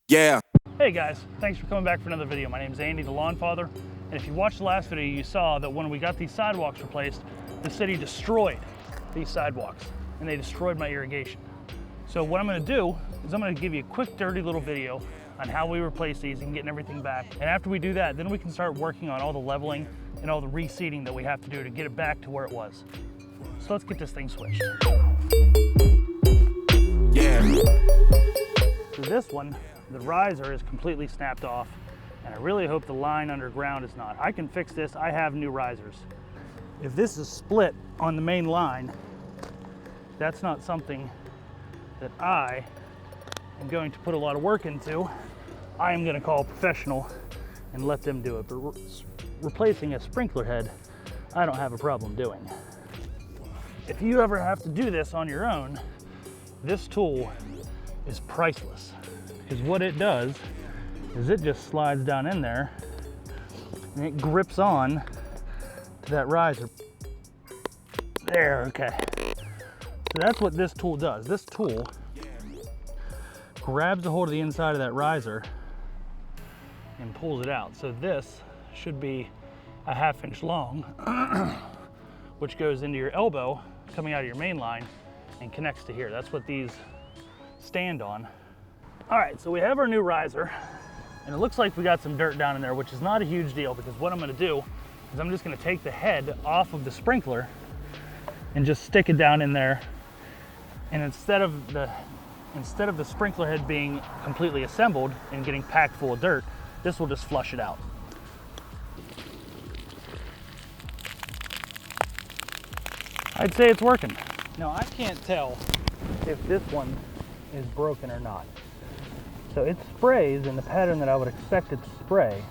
Yeah. Hey guys, thanks for coming back for another video. My name is Andy, the Lawnfather, and if you watched the last video, you saw that when we got these sidewalks replaced, the city destroyed these sidewalks, and they destroyed my irrigation. So what I'm gonna do is I'm gonna give you a quick, dirty little video on how we replace these and getting everything back. And after we do that, then we can start working on all the leveling and all the reseeding that we have to do to get it back to where it was. So let's get this thing switched. Yeah. So this one, the riser is completely snapped off, and I really hope the line underground is not. I can fix this, I have new risers. If this is split on the main line, that's not something that I am going to put a lot of work into. I am gonna call a professional and let them do it. But replacing a sprinkler head, I don't have a problem doing. If you ever have to do this on your own, this tool is priceless. Because what it does is it just slides down in there and it grips on to that riser. There, okay. So that's what this tool does. This tool grabs a hold of the inside of that riser and pulls it out. So this should be a 1/2 inch long, which goes into your elbow coming out of your main line and connects to here. That's what these stand on. All right, so we have our new riser, and it looks like we got some dirt down in there, which is not a huge deal, because what I'm gonna do is I'm just gonna take the head off of the sprinkler and just stick it down in there. And instead of the sprinkler head being completely assembled and getting packed full of dirt, this will just flush it out. I'd say it's working. Now I can't tell if this one is broken or not. So it sprays in the pattern that I would expect it to spray,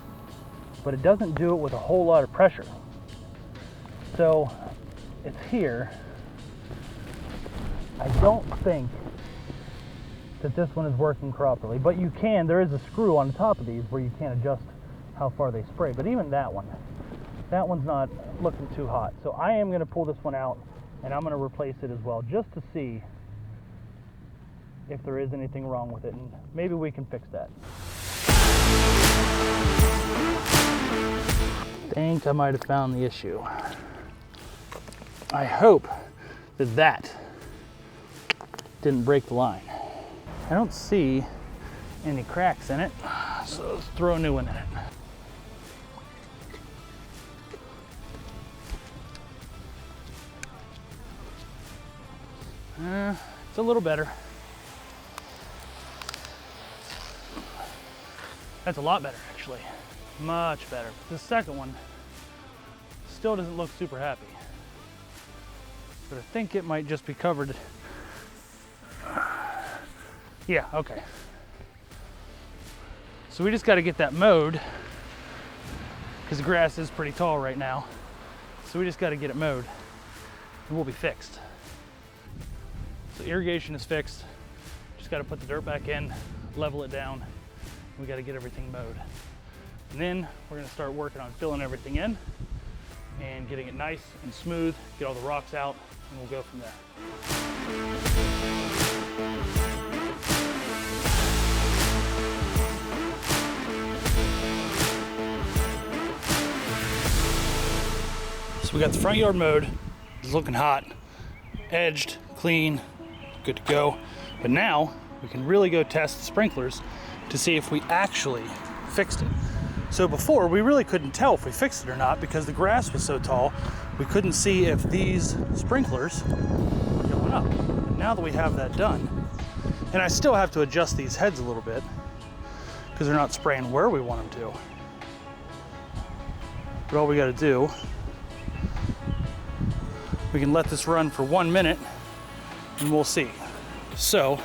but it doesn't do it with a whole lot of pressure. So it's here. I don't think that this one is working properly, but you can, there is a screw on the top of these where you can adjust how far they spray, but even that one's not looking too hot. So I am gonna pull this one out and I'm gonna replace it as well, just to see if there is anything wrong with it, and maybe we can fix that. I think I might have found the issue. I hope that that didn't break the line. I don't see any cracks in it, so let's throw a new one in it. It's a little better. That's a lot better, actually. Much better. The second one still doesn't look super happy, but I think it might just be covered. Yeah, okay. So we just got to get that mowed, because the grass is pretty tall right now. So we just got to get it mowed and we'll be fixed. So irrigation is fixed. Just got to put the dirt back in, level it down. We got to get everything mowed. And then we're going to start working on filling everything in and getting it nice and smooth, get all the rocks out, and we'll go from there. So we got the front yard mowed. It's looking hot, edged, clean, good to go. But now we can really go test the sprinklers to see if we actually fixed it. So before, we really couldn't tell if we fixed it or not because the grass was so tall, we couldn't see if these sprinklers were going up. And now that we have that done, and I still have to adjust these heads a little bit because they're not spraying where we want them to. But all we gotta do, we can let this run for 1 minute and we'll see. So,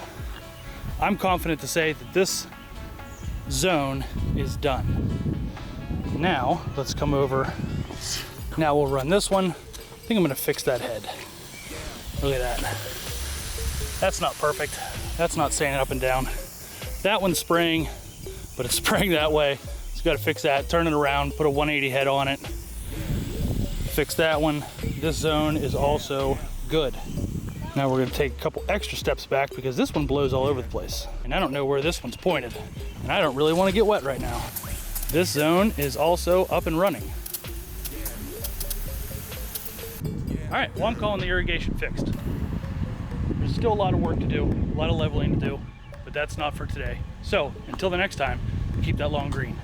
I'm confident to say that this zone is done. Now, let's come over. Now we'll run this one. I think I'm gonna fix that head. Look at that. That's not perfect. That's not standing up and down. That one's spraying, but it's spraying that way. So you gotta fix that, turn it around, put a 180 head on it. Fix that one. This zone is also good. Now we're gonna take a couple extra steps back because this one blows all over the place. And I don't know where this one's pointed. And I don't really wanna get wet right now. This zone is also up and running. All right, well, I'm calling the irrigation fixed. There's still a lot of work to do, a lot of leveling to do, but that's not for today. So until the next time, keep that lawn green.